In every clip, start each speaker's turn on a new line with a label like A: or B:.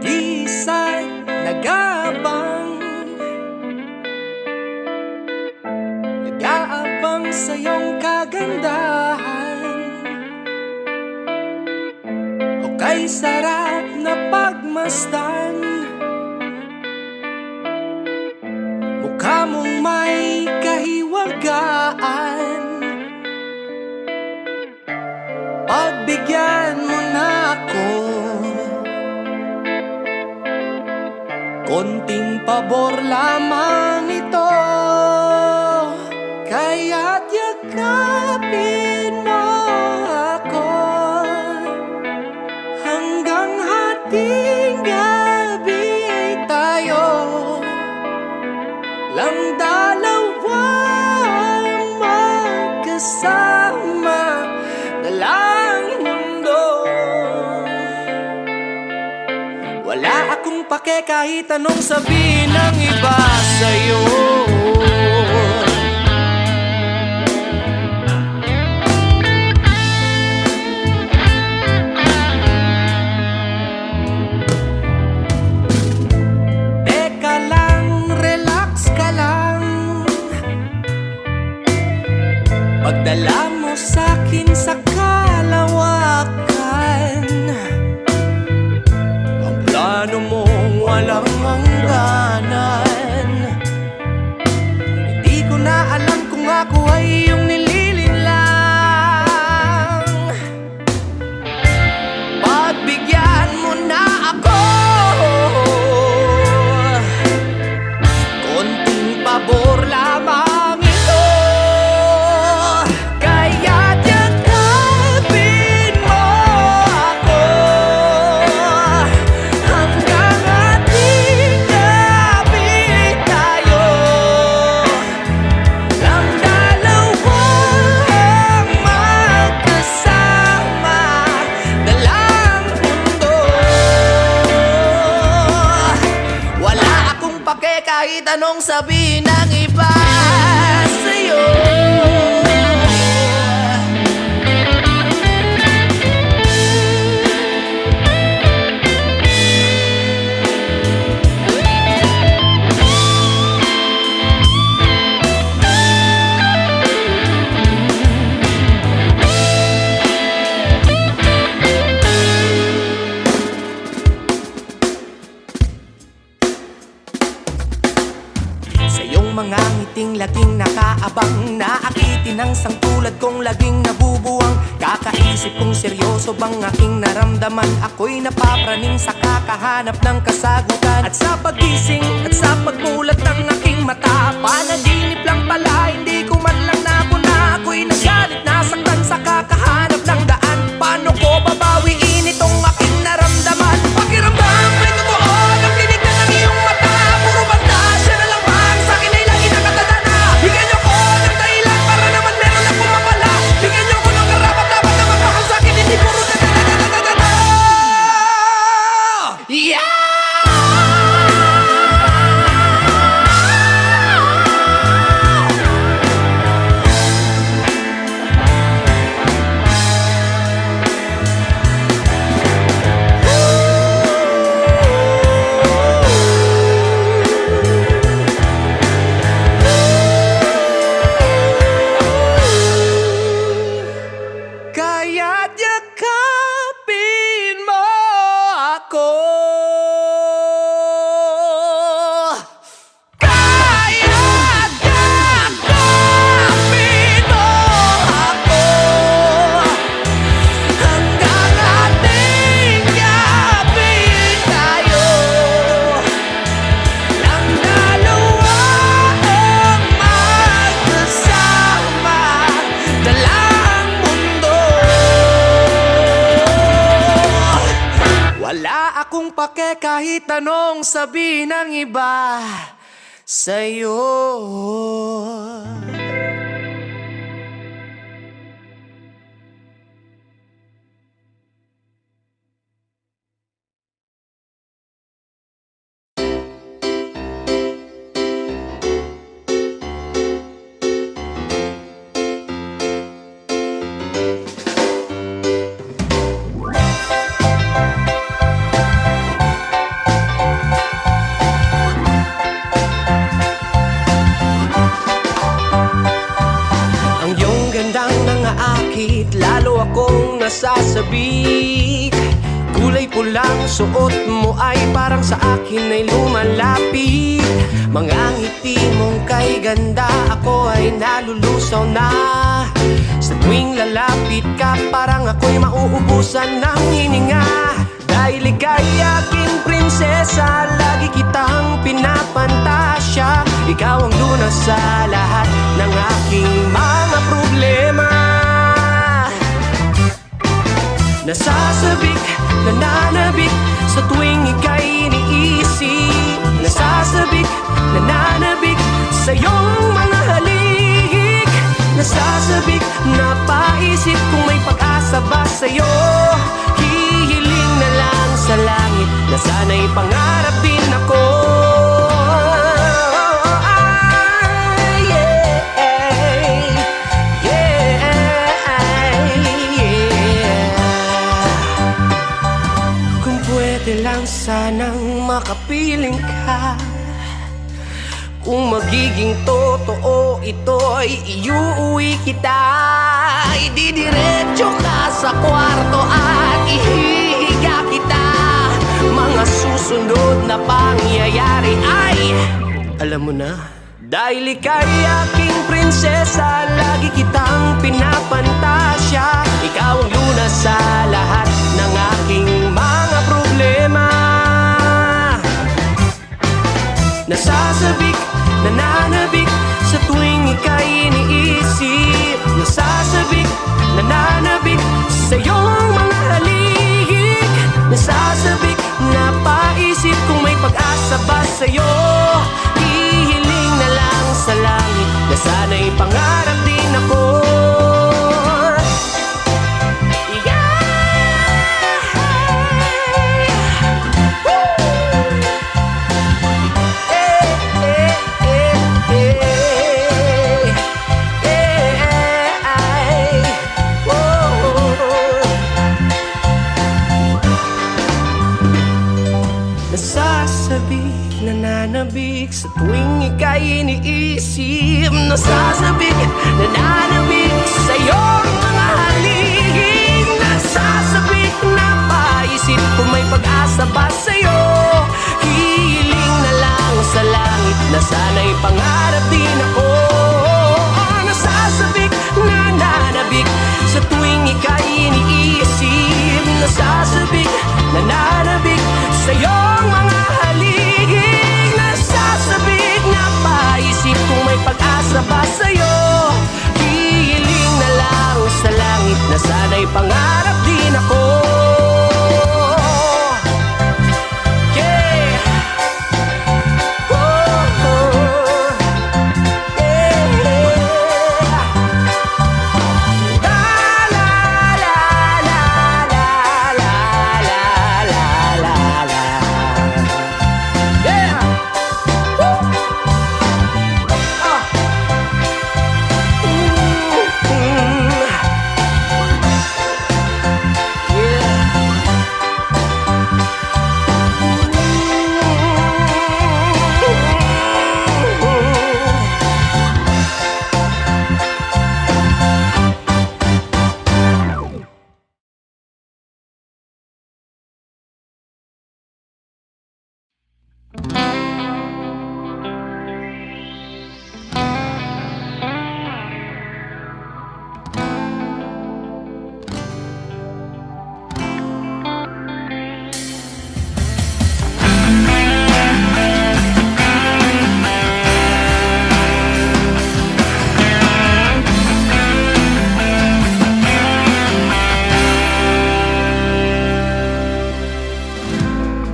A: Isa'y nag-aabang sa iyong kagandahan, o kay sarap na pagmasdan. Mukha mong may kahiwagaan, pagbigyan mo na ako. Konting pabor lamang ito, kaya't yakapin mo ako hanggang hating gabi tayo lang dalawang magkasama, dalang mundo. Wala akong pake kahit anong sabihin ng iba sa'yo. Teka lang, relax ka lang. Pagdala mo sa'kin sa kalawakan, ang plano mong walang hangganan. Hindi ko na alam kung ako ay iyong nililinlang. Pagbigyan mo na ako, konting pabor lamang ito, kaya't yakapin mo ako hanggang hating gabi tayo lang dalawang magkasama, dalang mundo. Wala akong pake kahit anong sabihin ng iba sa'yo. Sa iyong mga ngiting laging nakaabang, naakitin ang sangtulad kong laging nabubuwang. Kakaisip kong seryoso bang aking naramdaman, ako'y napapraning sa kakahanap ng kasagutan. At sa pagising at sa pagmulat ng aking mata, panaginip lang pala, hindi ko man lang napuna. Ako'y nagalit, nasaktan sa kakahanap ng daan. Paano ko babawiin itong aking naramdaman? Pakiramdam may totoo ng tinig na ng iyong mata. Puro pantasya na lang bang sa'kin ay lagi nakatadana? Bigyan niyo ko ng dahilan para naman meron akong mapala. Bigyan niyo ko ng karapat-dapat na magmahal sa'kin, hindi puro dadadadadadada. Yeah! Kaya't yakapin mo ako. Kaya't yakapin mo ako hanggang hating gabi tayo lang dalawang magkasama, dalang mundo. Wala akong pake kahit anong sabihin ng iba sa'yo. lang suot mo ay parang sa akin ay lumalapit. Mga ngiti mong kay ganda, ako ay nalulusaw na. Sa tuwing lalapit ka, parang ako'y mauubusan ng hininga. Dahil ika'y aking prinsesa, lagi kitang pinapantasya. Ikaw ang lunas sa lahat ng aking mga problema. Nasasabik, nananabik sa tuwing ika'y iniisip. Nasasabik, nananabik sa iyong mga halik. Nasasabik, napaisip kung may pag-asa ba sa'yo. Hihiling na lang sa langit na sana'y pangarap din ako. Lang sanang makapiling ka. Kung magiging totoo ito'y iuwi kita. Ididiretso ka sa kwarto at ihihiga kita. Mga susunod na pangyayari ay alam mo na. Dahil ika'y aking prinsesa, lagi kitang pinapantasya. Ikaw ang lunas sa lahat ng aking mga problema. Nasasabik, nananabik sa tuwing ika'y iniisip. Nasasabik, nananabik sa iyong mga halik. Nasasabik, napaisip kung may pag-asa ba sa'yo. Hihiling na lang sa langit na sana'y pangarap din ako. Nasasabik, nananabik sa tuwing ika'y iniisip. Nasasabik, nananabik sa iyong mga halik. Nasasabik, napaisip kung may pag-asa ba sa'yo. Hihiling na lang sa langit na sana'y pangarap din ako. Nasasabik, nananabik sa tuwing ika'y iniisip. Nasasabik, nananabik sa iyong mga halik. Nasasabik, napaisip kung may pag-asa ba sa'yo. Hihiling na lang sa langit na sana'y pangarap din ako. Yeah. Oh, oh. Yeah. La la la la la la la la la. Yeah. Woo.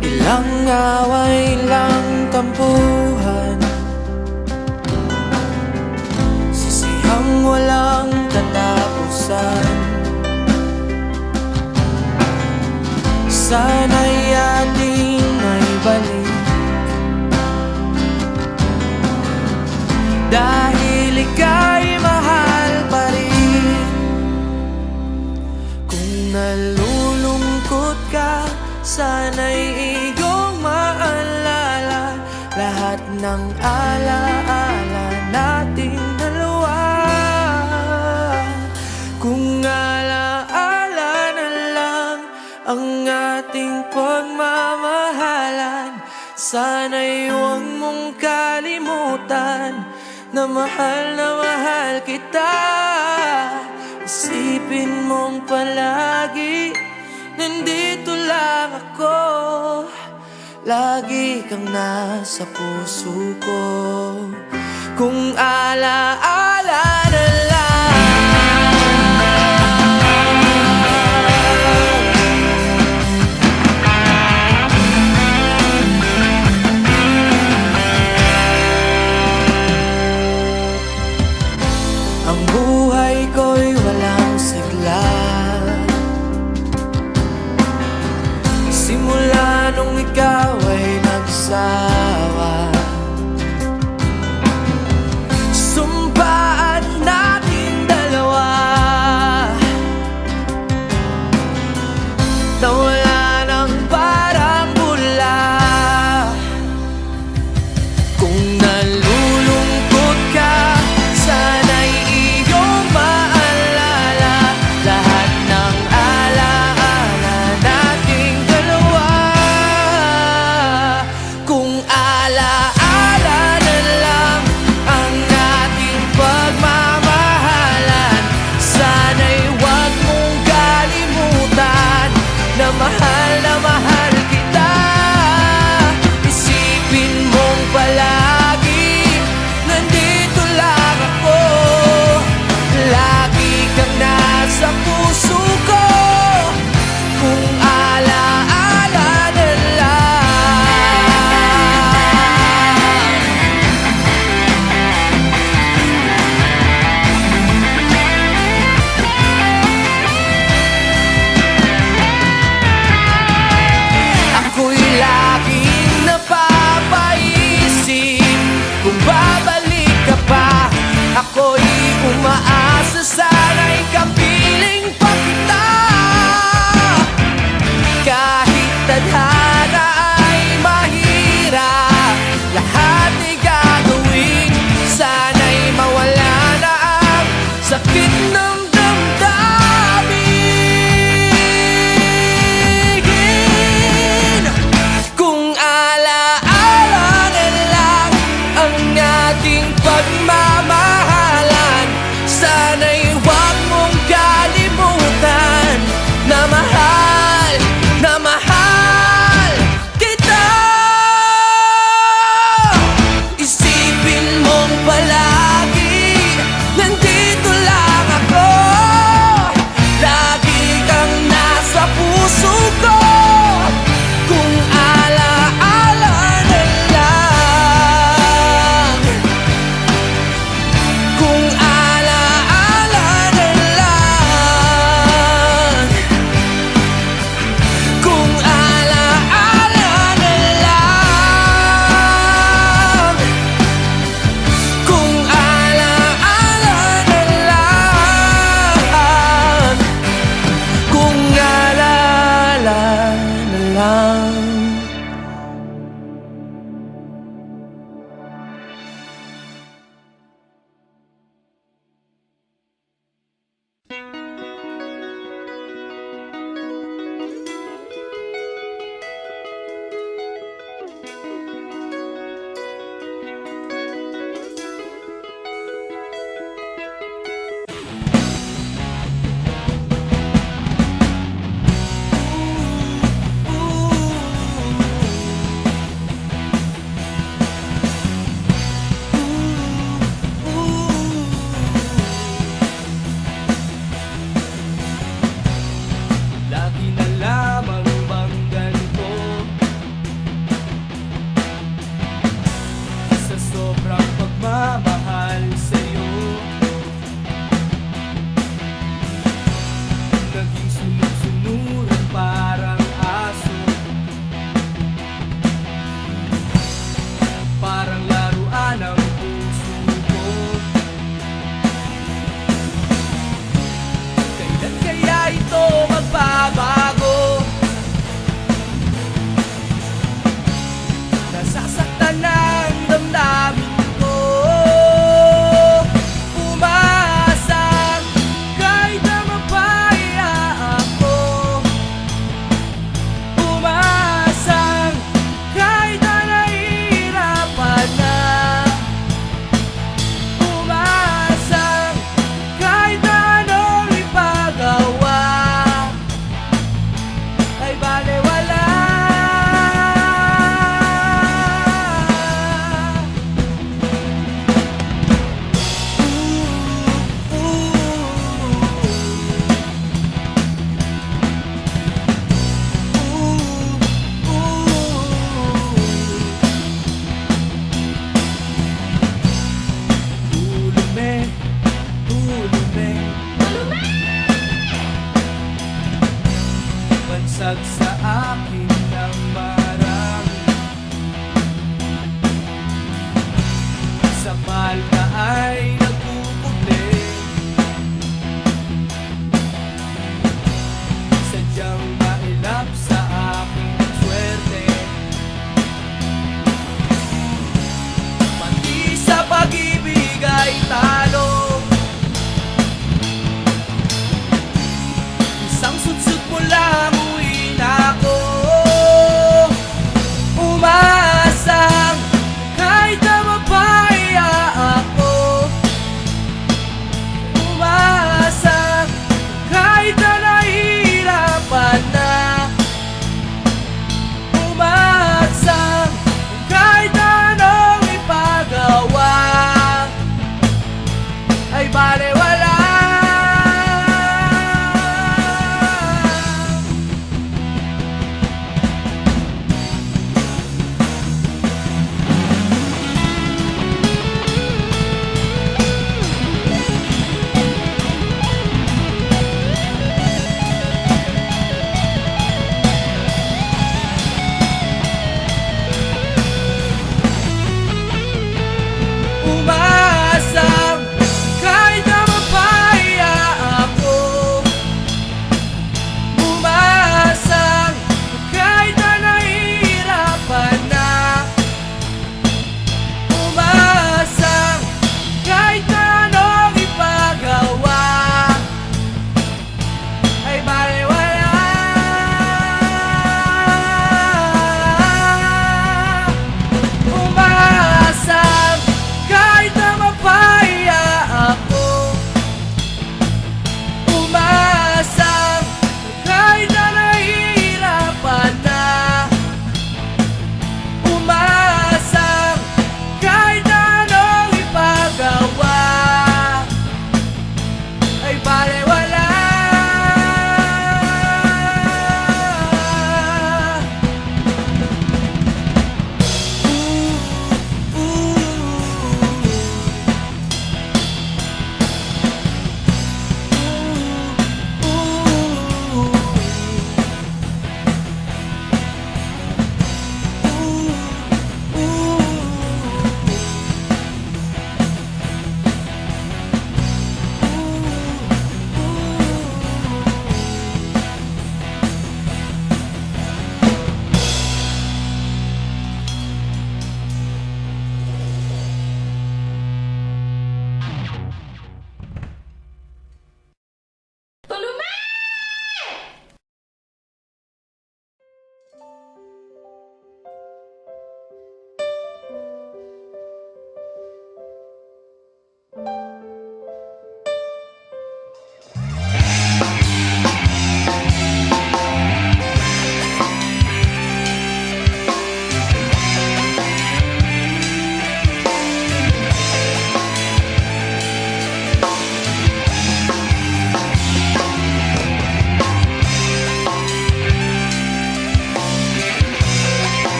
A: Ilang away, ilang tampuhan, sisihang walang katapusan. Sana'y ating may balik, dahil ika'y mahal pa rin. Kung nalulungkot ka, sana'y iyong maalala lahat ng alaala nating dalawa. Kung alaala na lang ang ating Sana'y huwag mong kalimutan na mahal kita. Isipin mong palagi nandito lang ako, lagi kang nasa puso ko. Kung alaala na lang ang buhay ko'y walang sigla, simula nung ikaw ay nagsawa. Sumpaan natin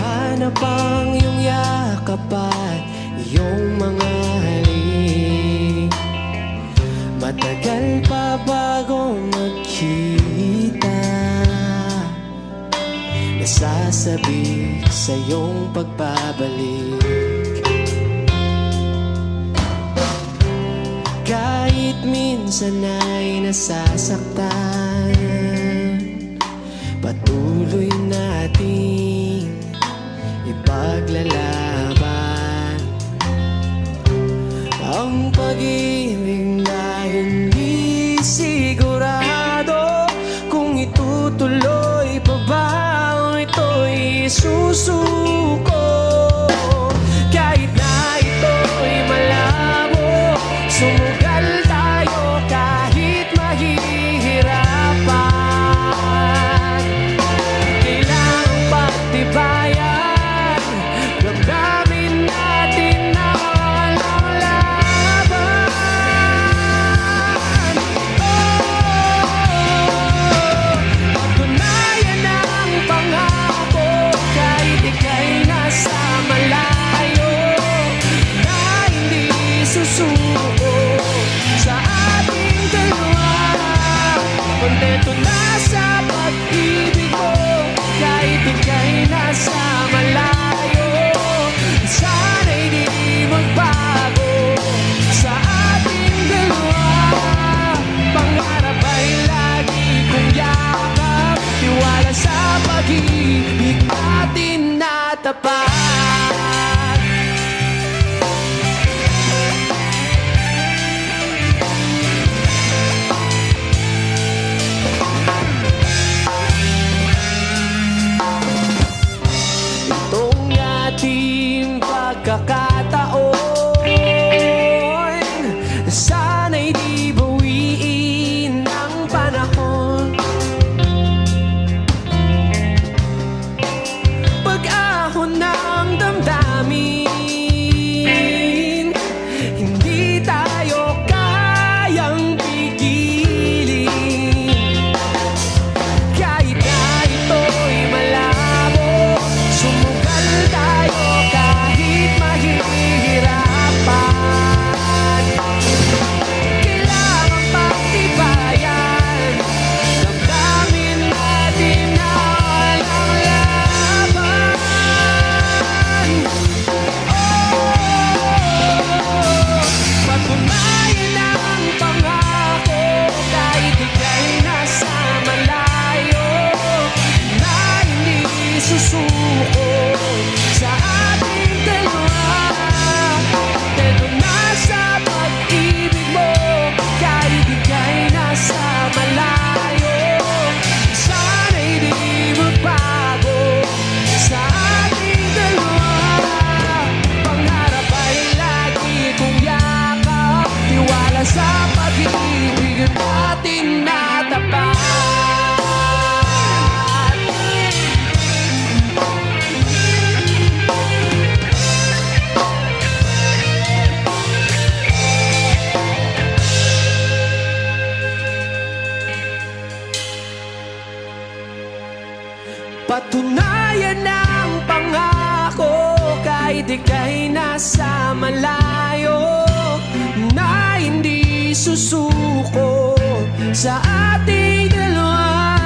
A: Hanap ang iyong yakap at iyong mga halik. Matagal pa bago magkita, nasasabik sa iyong pagbabalik. Kahit minsan ay nasasaktan, patuloy nating ipaglalaban ang pag-ibig na hindi sigurado kung itutuloy pa ba o ito'y susuko. Kahit na ito'y malabo, sumugal tayo kahit mahihirapan. Kailangang pagtibayan, damdamin natin na walang laban. Patunayan ang pangako kahit ika'y nasa malayo, na hindi susuko sa ating dalawa. Kontento na sa pag-ibig mo kahit ika'y nasa malayo. Sana'y di magbago sa ating dalawa. Pangarap ay lagi kong yakap, tiwala sa pag-ibig natin na tapat. Itong ating pagkakataon, sana'y di bawiin ng panahon. Pag-ahon ng damdamin, hindi tayo kayang pigilin. Kahit na ito'y malabo, sumugal tayo kahit mahihirapan. Kailangang pagtibayan, damdamin natin na walang laban. Patunayan ang pangako kahit ika'y nasa malayo, na hindi susuko sa ating dalawa. Kontento na sa pag-ibig mo kahit ika'y nasa malayo. Sana'y di magbago sa ating dalawa. Pangarap ay lagi kong yakap, tiwala sa pag-ibig natin na tapat. Patunayan ang pangako kahit ika'y nasa malayo, na hindi susuko sa ating dalawa.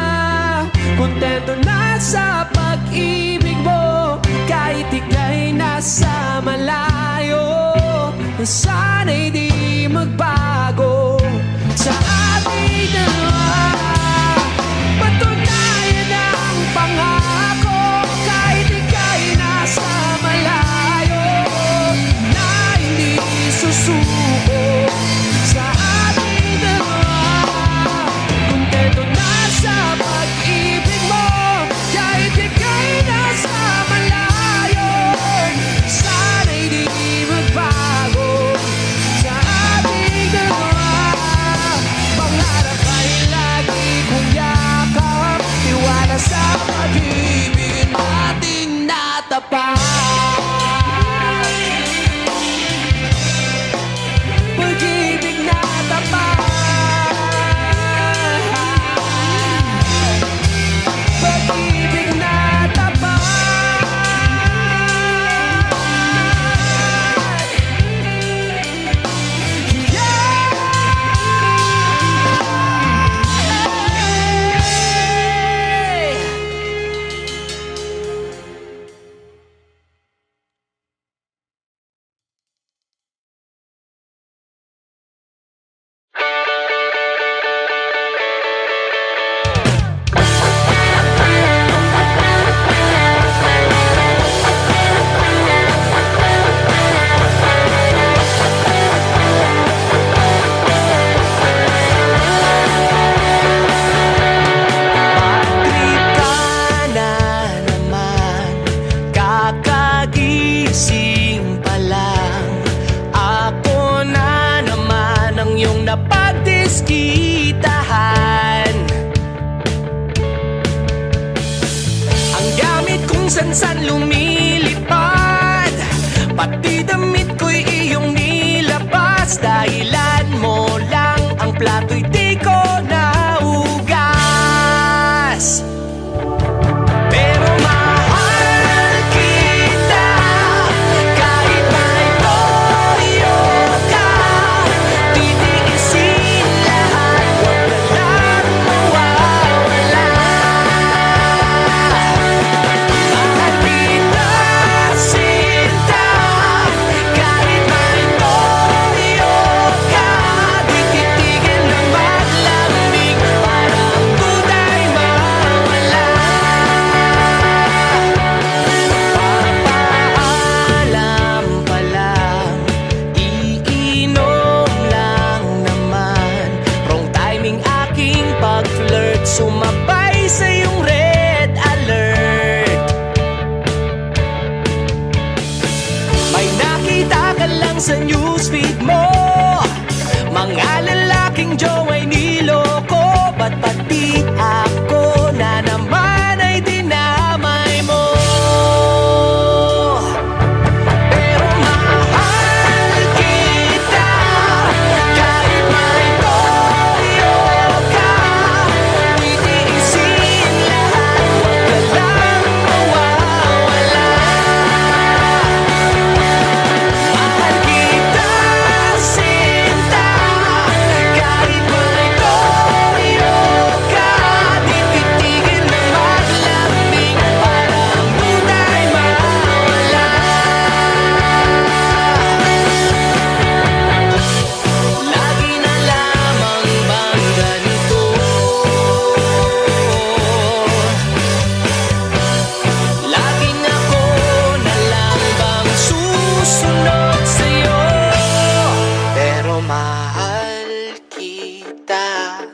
A: Kontento na sa pag-ibig mo kahit ika'y nasa malayo. Sana'y di magbago sa ating dalawa. Patunayan ang pangako kahit ika'y nasa malayo, na hindi susuko sa ating dalawa. Kontento na sa pag-ibig mo kahit Pati damit ko'y iyong nilabas. Dahilan mo lang ang plato'y di ko naugas. Pero mahal kita kahit may toyo ka. Titiisin lahat, huwag ka lang mawawala. Mahal kita, sinta, kahit may toyo ka. Di titigil na maglamig para ang duda'y mawala. Papaalam pa lang, iinom lang naman. Wrong timing aking pag-flirt, sumabay sa iyong red alert. May nakita ka lang sa newsfeed mo, mga lalaking jowa'y niloko. Ba't pati ako na naman ay dinamay mo? Pero mahal kita kahit may toyo ka. Titiisin lahat, huwag ka lang mawawala. Mahal kita, sinta, kahit may toyo ka. Di titigil na maglamig para ang duda'y mawala. Lagi na lamang bang ganito? Laging ako na lang bang susunod sa'yo? Pero mahal kita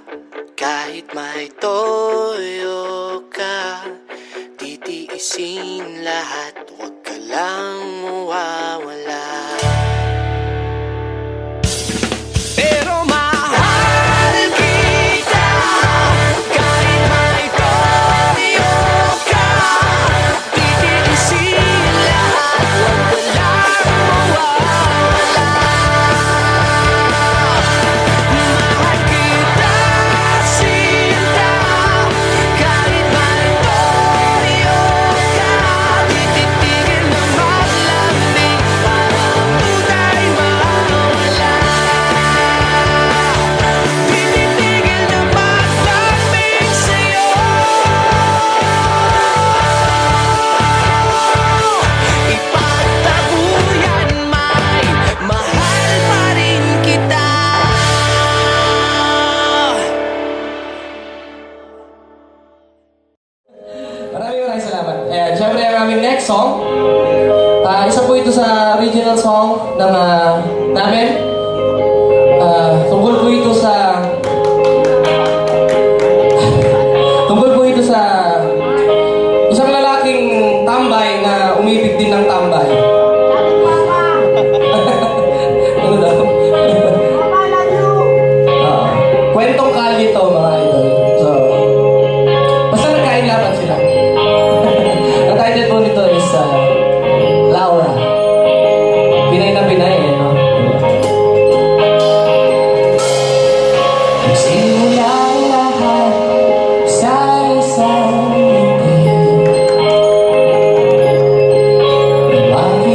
A: kahit may toyo ka. Titiisin lahat, huwag ka lang mawawala. Pero mahal kita kahit may toyo ka. Titiisin lahat, huwag ka lang mawawala. Mahal kita, sinta, kahit may toyo ka. Di titigil na maglamig para ang duda'y mawala. Di titigil na maglamig sa'yo. Ipagtabuyan may mahal pa rin kita.
B: Maraming salamat. Ayan, syempre ang aming next song. Isa po ito sa original song ng namin. Tungkol po ito sa isang lalaking tambay na umibig din ng tambay. Ano daw? Kwentong kalye to, mga idol. So, basta nagkain laban sila. Ang title po nito is Laura. Pinay na Pinay, eh, no? Nagsimula ang lahat sa isang ngiti. Lumaki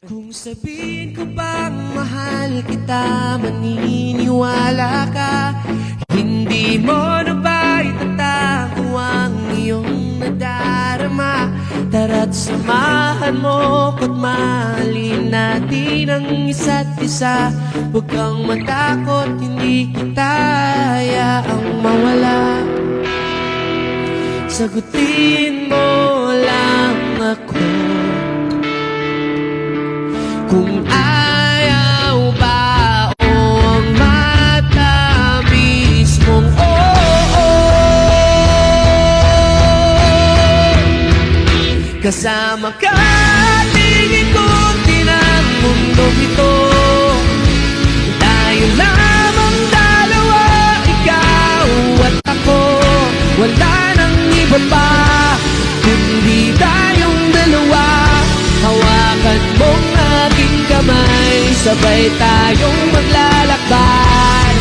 A: Kung sabihin ko bang mahal kita, maniniwala ka. Hindi mo na ba itatago ang iyong nadarama? Tara't samahan mo ko't mahalin natin ang isa't isa. Huwag kang matakot, hindi kita hayaang mawala. Sagutin mo lang ako kung ayaw ba o ang mata mismong oo. Kasama ka, tingin ko din ang mundong ito. Tayo lamang dalawa, ikaw at ako. Wala nang iba pa, kundi tayong dalawa. Hawakan mong aking kamay, sabay tayong maglalakbay.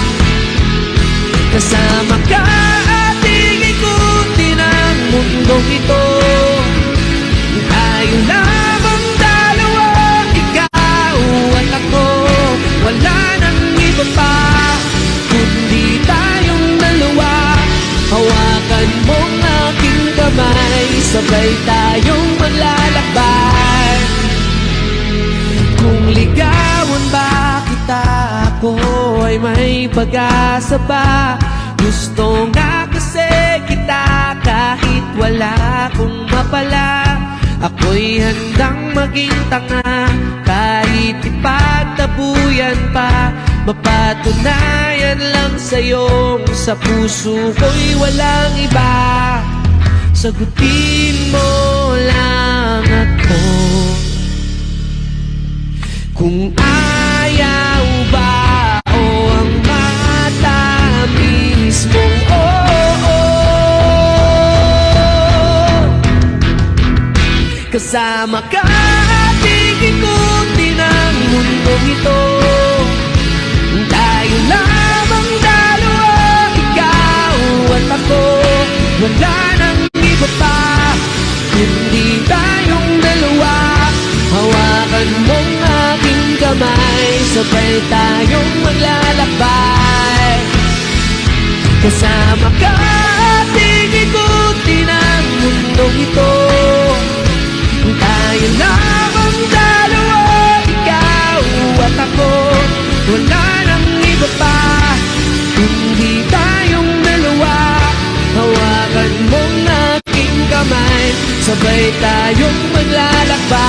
A: Kasama ka at ikutin ang mundong ito. Tayo lamang dalawa, ikaw at ako. Wala nang iba pa, kundi tayong dalawa. Hawakan mong aking kamay, sabay tayong maglalakbay. Kung ligawan ba kita, ako ay may pag-asa ba? Gusto nga kasi kita kahit wala kong mapala. Ako'y handang maging tanga kahit ipagtabuyan pa. Mapatunayan lang sa'yo, sa puso ko'y walang iba. Sagutin mo lang ako kung ayaw ba o ang mata mismong oo. Kasama ka at ikutin ang mundong ito. Tayo lamang dalawa, ikaw at ako. Wala nang iba pa, kundi tayong dalawa. Hawakan mong aking kamay, sabay tayong maglalakbay. Kasama ka at ikutin ang mundong ito. Tayo lamang dalawa, ikaw at ako. Wala nang iba pa, kundi tayong dalawa. Hawakan mong aking kamay, sabay tayong maglalakbay.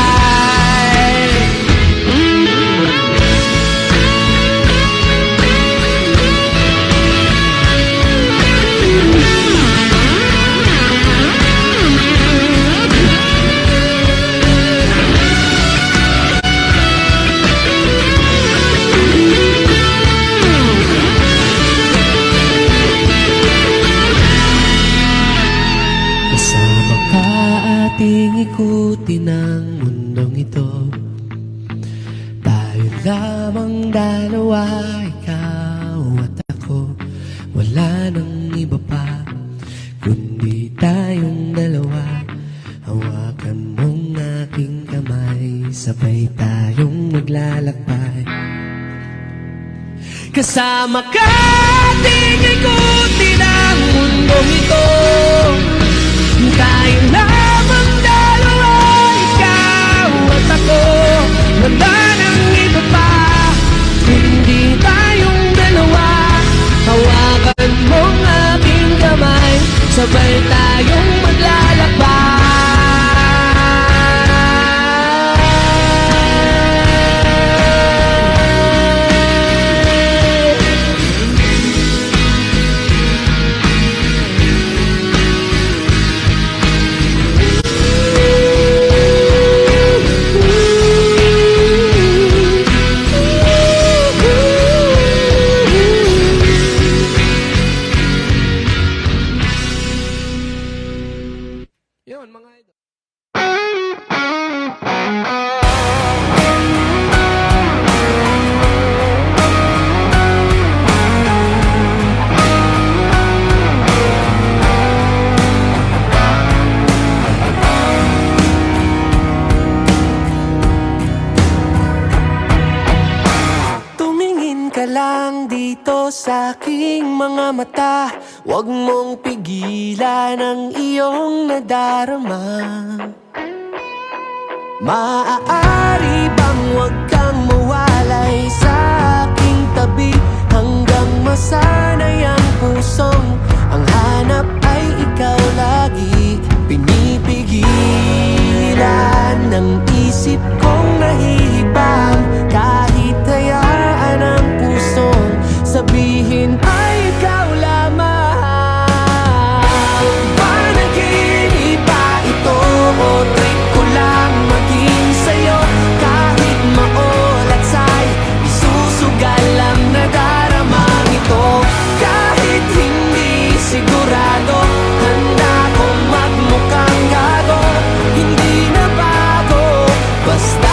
A: Kasama ka ating ikutin ang mundong ito. Tayo lamang dalawa, ikaw at ako. Wala nang iba pa, kundi tayong dalawa. Hawakan mong aking kamay, sabay tayong maglalakbay. Kasama ka ating ikutin ang mundong ito. Tayo lamang dalawa, ikaw at ako. Wala nang iba pa, kundi tayong dalawa. Hawakan mong aking kamay, sabay tayong maglalakbay. lang dito sa aking mga mata. Huwag mong pigilan ang iyong nadarama. Maaari bang huwag kang mawalay sa aking tabi, hanggang masanay ang pusong ang hanap ay ikaw lagi. Pinipigilan ng isip kong nahihibang, kahit hayaan ang pusong sabihin ay ikaw lamang. Panaginip ba ito o trip ko lang maging sa'yo? Kahit maulat sa'y isusugal ang nadaramang ito. Kahit hindi sigurado, handa kong magmukhang gago. Hindi na bago, basta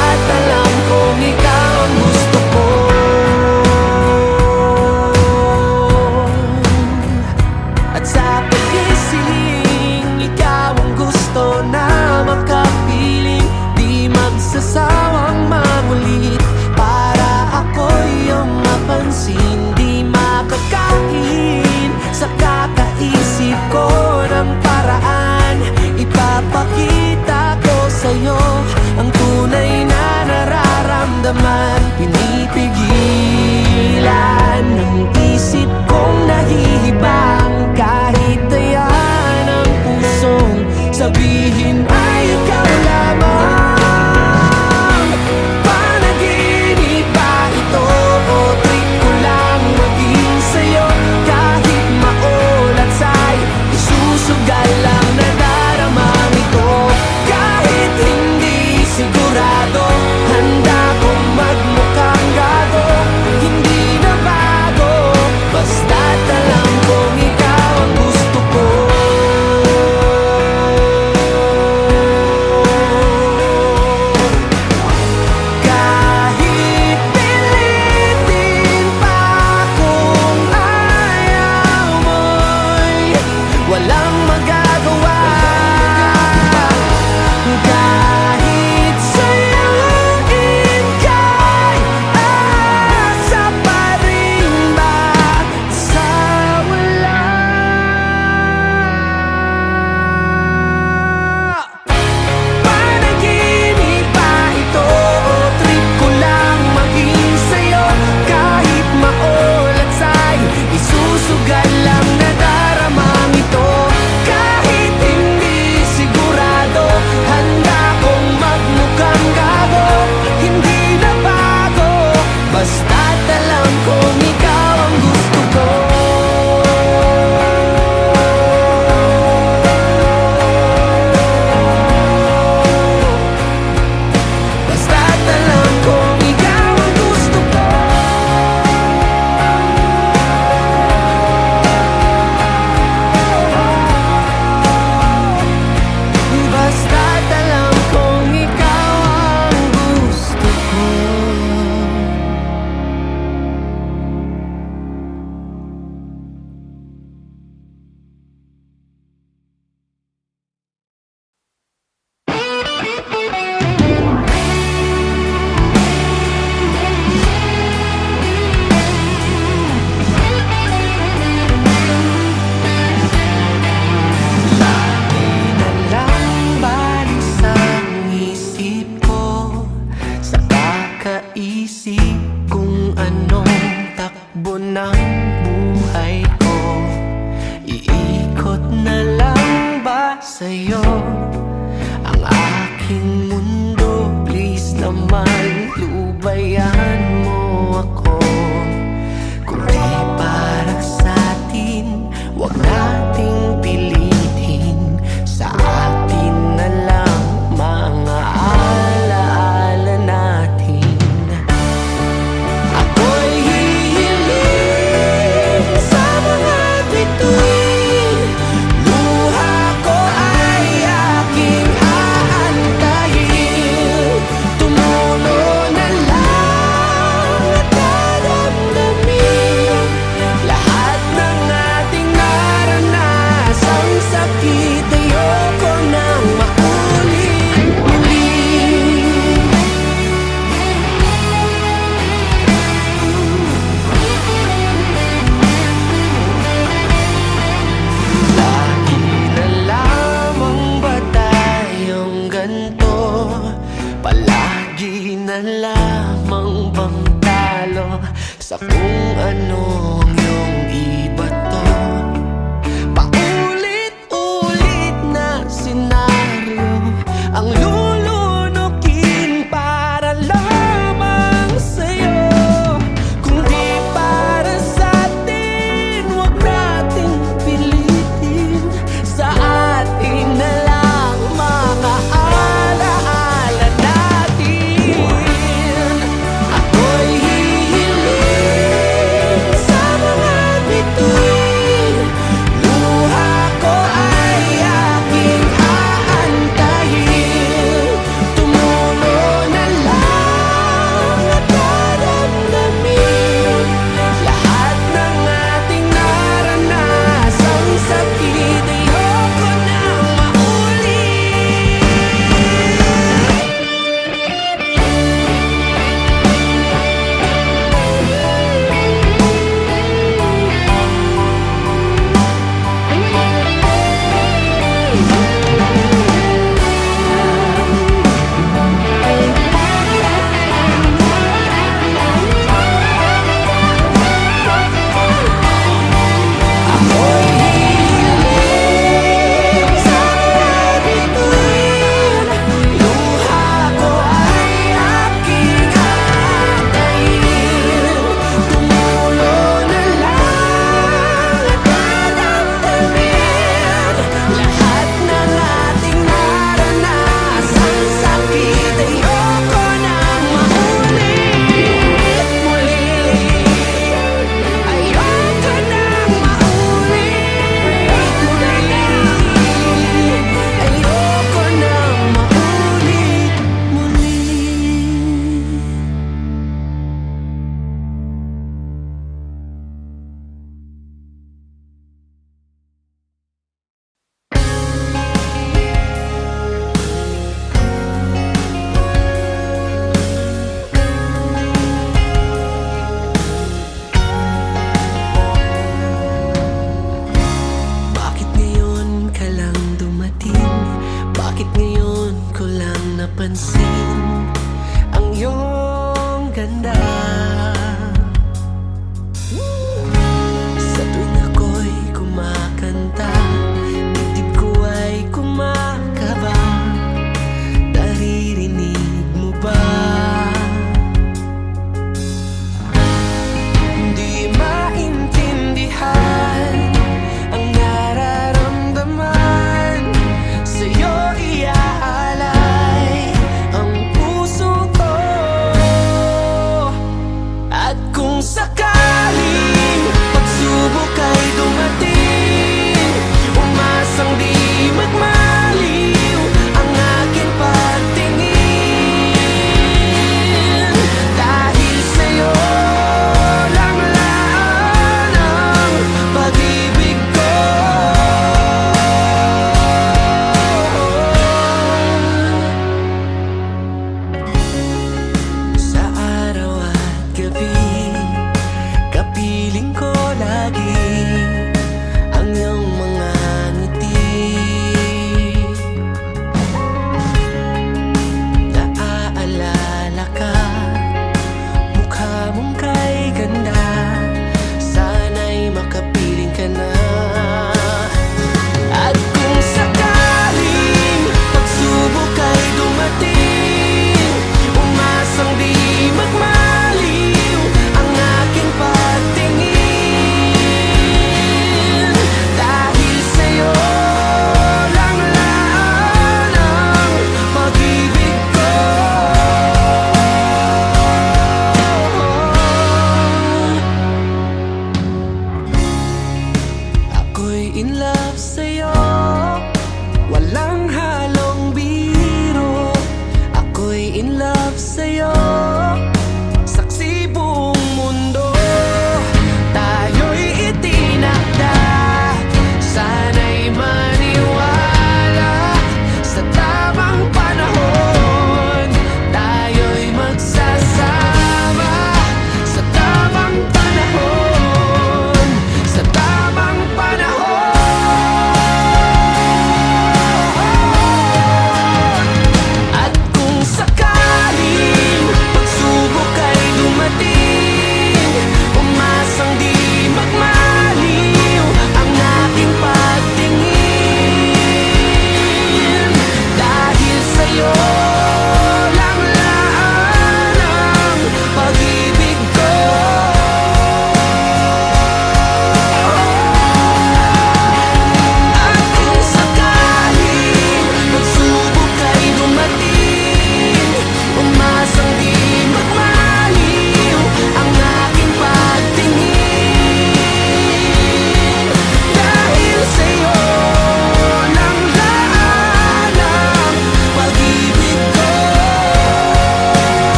A: na lamang bang talo sa kung ano ang iyong ibato? Paulit-ulit na senaryo ang lulunukin para lamang sa'yo. Kung di para sa'tin, huwag nating pilitin. Sa atin na lang mga alaala natin. Ako'y hihiling sa mga bituin. Luha ko ay aking aantayin. Tumulo na lang at daramdamin lahat ng ating naranasang sakit. Ayoko nang maulit. Ako'y hihiling sa mga bituin. Luha ko ay aking aantayin. Tumulo na lang at daramdamin lahat ng ating naranasang sakit. Ayoko nang maulit muli. Ayoko nang maulit muli. Ayoko nang maulit muli. Bakit ngayon ka lang dumating? Bakit ngayon ko lang napansin ang iyong ganda? Sa tuwing ako'y kumakanta, dibdib ko ay kumakaba. Naririnig mo ba? Hindi maintindihan ang nararamdaman. Sa'yo iaalay ang puso ko.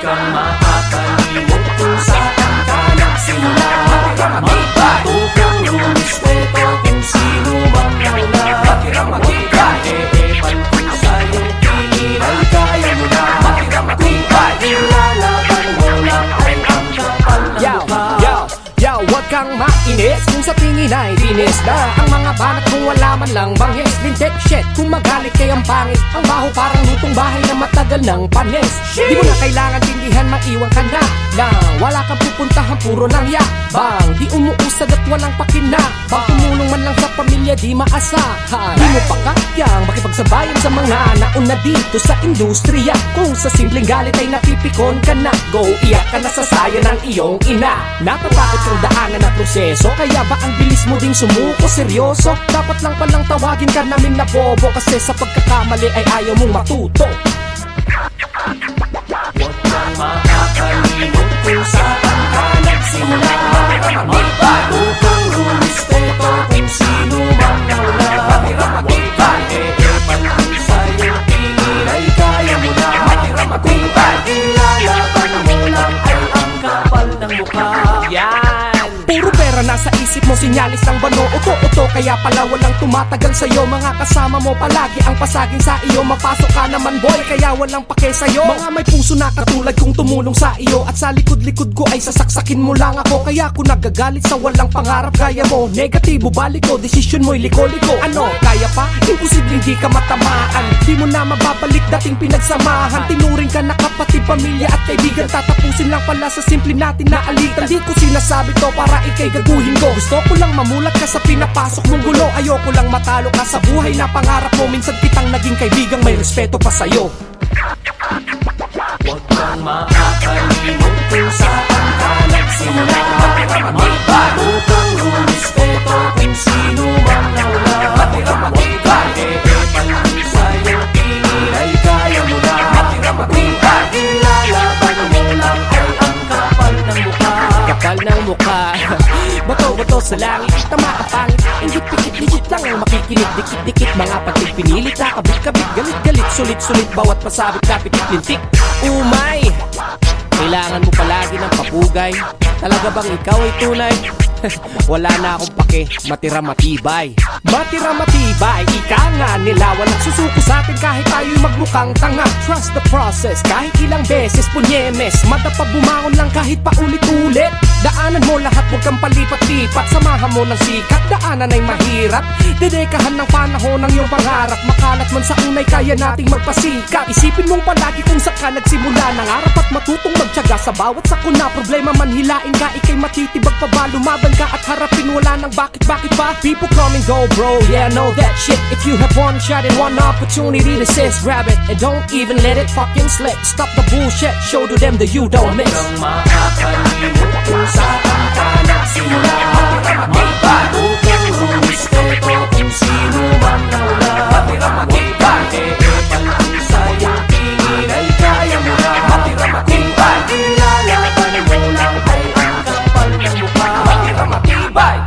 A: kang makakalimot kung saan ka nagsimula. Magpatupang rumispeto kung sino mang nauna. Eepan kung sa'yong tingin ay kaya mo na. Kung pailalaban mo lang ay ang kapal ng mukha.
C: Yo, wag kang mainis kung sa tingin ay dinis na ang mga banat kung wala man lang bangis. Lintik shit, kung magalit kay ang pangit. Ang baho parang lutong bahay na matagal ng panis. Di mo na kailangan tindihan, maiwan ka na wala kang pupuntahan, puro lang yakbang. Di umuusad at walang pakinabang. Tumulong man lang sa pamilya, di maasahan. Di mo pa kayang makipagsabayan sa mga nauna dito sa industriya. Kung sa simpleng galit ay napipikon ka na, go, iyak ka na sa saya ng iyong ina. Natatakot kang daanan na proseso, kaya ba ang bilis mo ding sumuko? Seryoso? Dapat lang palang tawagin ka namin na bobo, kasi sa pagkakamali ay ayaw mong matuto.
A: Huwag kang makakalimot kung saan ka nagsimula. Magpatupang rumispeto kung sino mang nauna. Eepan kung sa'yong tingin ay kaya mo na. Kung pailalaban mo lang ay ang kapal ng mukha.
C: Puro pera nasa isip mo, sinyalis ng bano. Uto-uto, kaya pala walang tumatagal sa'yo. Mga kasama mo palagi ang pasagin sa iyo. Mapasok ka naman boy, kaya walang pake sa'yo. Mga may puso na katulad kong tumulong sa iyo. At sa likod-likod ko ay sasaksakin mo lang ako. Kaya ako nagagalit sa walang pangarap, kaya mo negatibo, balik ko, desisyon mo'y liko-liko. Ano, kaya pa? Imposibleng di ka matamaan. Di mo na mababalik dating pinagsamahan. Tinuring ka na kapatid, pamilya at kaibigan. Tatapusin lang pala sa simple natin na alitan. Di ko sinasabi to para ikay gaguhin ko. Gusto ko lang mamulat ka sa pinapasok mong gulo. Ayoko lang matalo ka sa buhay na pangarap mo. Minsan kitang naging kaibigang may respeto pa sa'yo.
A: Huwag kang makakalimot kung saan ka nagsimula. Magpatupang rumispeto kung sino mang nauna. Eepan kung sa'yong tingin ay kaya mo na. Kung pailalaban mo lang ay ang kapal ng mukha.
C: Kapal ng mukha. Bato-bato sa langit, tama ang pangit. Ingit, pikit-ligit lang ang makikinig. Dikit-dikit, mga pagtig pinilit na kabit-kabit. Galit-galit, sulit-sulit, bawat pasabit, kapit-lintik. Umay, kailangan mo palagi ng papugay. Talaga bang ikaw ay tunay? Wala na akong pake, matira matibay. Matira matibay, ika nga nila. Walang susuko sa atin kahit tayo'y magmukhang tanga. Trust the process, kahit ilang beses punyemes. Madapa bumangon lang kahit paulit-ulit. Daanan mo lahat, huwag kang palipat-lipat. Samahan mo ng sikat, daanan ay mahirap. Dedekahan ng panahon ng iyong pangarap. Makalat man sa unay, kaya nating magpasikat. Isipin mong palagi kung saan ka nagsimula. Nangarap at matutong magtiyaga sa bawat sakuna. Problema man hilain ka, ikay matitibag pa ba? Lumaban ka at harapin, wala nang bakit pa. People come and go bro, yeah I know that shit. If you have one shot and one opportunity to seize, grab it and don't even let it fucking slip. Stop the bullshit, show to them that you don't miss.
A: Huwag kang makakalimot kung saan ka nagsimula. Magpatupang rumispeto kung sino mang nauna. Eepan kung sa'yong tingin ay kaya mo na. Kung pailalaban mo lang ay ang kapal ng mukha. Matibay!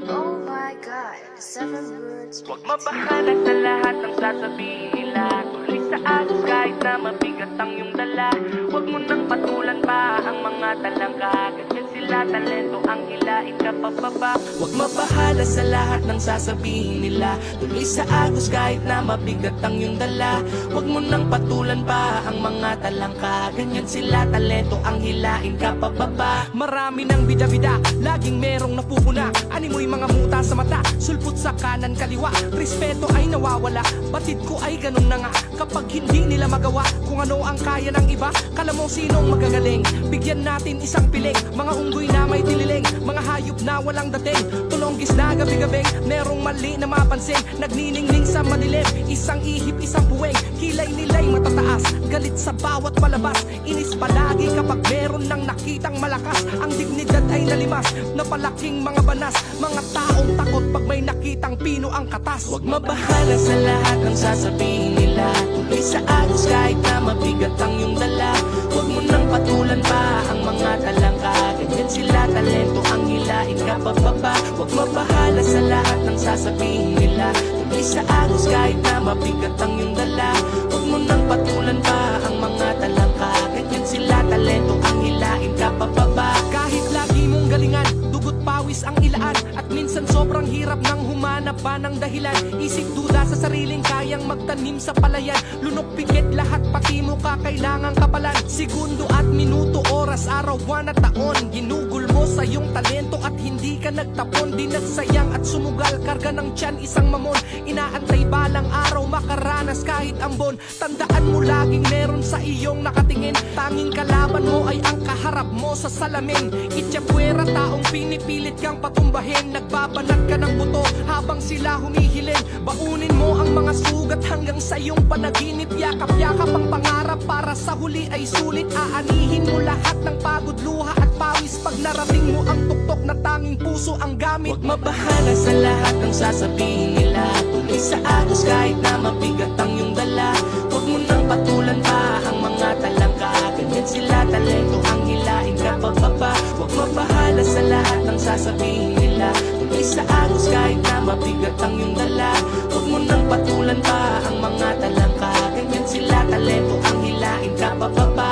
D: Oh my God, 7 words.
E: Huwag mabahala sa lahat ng sasabihin nila. Tuloy sa agos kahit na mabigat ang iyong dala. Huwag mo nang patulan pa ang mga talangka. Ganyan sila talento, ang hilain ka pababa.
A: Huwag mabahala sa lahat ng sasabihin nila. Tuloy sa agos kahit na mabigat ang iyong dala. Huwag mo nang patulan pa ang mga talangka. Ganyan sila talento, ang hilain ka pababa.
C: Marami ng bida-bida, laging merong napupuna. Animoy mga muta sa mata, sulpot sa kanan kaliwa. Respeto ay nawawala, batid ko ay ganun na nga. Kapag hindi nila magawa kung ano ang kaya ng iba, kala mo sinong magagaling. Bigyan natin isang piling, mga unggoy unggoy na may tililing, mga hayop na walang dating. Tulonggis na gabi-gabing, merong mali na mapansin. Nagniningning sa madilim, isang ihip, isang puweng. Kilay nila'y matataas, galit sa bawat palabas. Inis palagi kapag meron nang nakitang malakas. Ang dignidad ay nalimas, napalaking mga banas. Mga taong takot pag may nakitang pino ang katas.
A: Huwag mabahala sa lahat ng sasabihin nila. Tuloy sa agos kahit na mabigat ang iyong dala. Huwag mo nang patulan pa ang mga talangka. Ganyan sila, talento ang hilain ka pababa. Huwag mabahala sa lahat ng sasabihin nila. Tuloy sa agos kahit na mabigat ang iyong dala. Huwag mo nang patulan pa ang mga talangka. Ganyan sila, talento ang hilain ka pababa.
C: Kahit lagi mong galingan, dugot pawis ang ilaan. At minsan sobrang hirap nang humanap pa ng dahilan. Isip duda sa sariling kayang magtanim sa palayan. Lunok pikit lahat pati mo kailangang kapalan. Segundo at minuto, oras, araw, buwan at taon. Ginugol mo sa iyong talento at hindi ka nagtapon. Di nagsayang at sumugal, karga ng tiyan isang mamon. Inaantay balang araw makaranas kahit ambon. Tandaan mo laging meron sa iyong nakatingin. Tanging kalaban mo ay ang kaharap mo sa salamin. Itsyapwera taong pinipilit kang patumbahin. Nagbabanat ka ng buto habang sila humihiling. Baunin mo ang mga sugat hanggang sa iyong panaginip. Yakap-yakap ang pangarap para sa huli ay sulit. Aanihin mo lahat ng pagod, luha at pawis. Pag narating mo ang tuktok na tanging puso ang gamit.
A: Huwag mabahala sa lahat ng sasabihin nila. Tuloy sa agos kahit na mabigat ang iyong dala. Huwag mo nang patulan pa ang mga talangka. Ganyan sila, talento ang hilain ka pababa. Huwag mabahala sa lahat ng sasabihin nila. Tuloy sa agos kahit na mabigat ang iyong dala. Huwag mo nang patulan pa ang mga talangka. Ganyan sila, talento ang hilain ka pababa.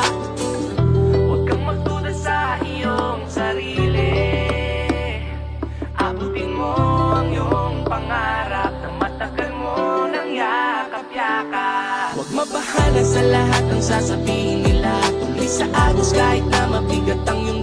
A: Huwag kang magduda sa iyong sarili. Abutin mo ang iyong pangarap na matagal mo nang yakap-yakap. Huwag mabahala sa lahat ng sasabihin nila. Tuloy sa agos kahit na mabigat ang iyong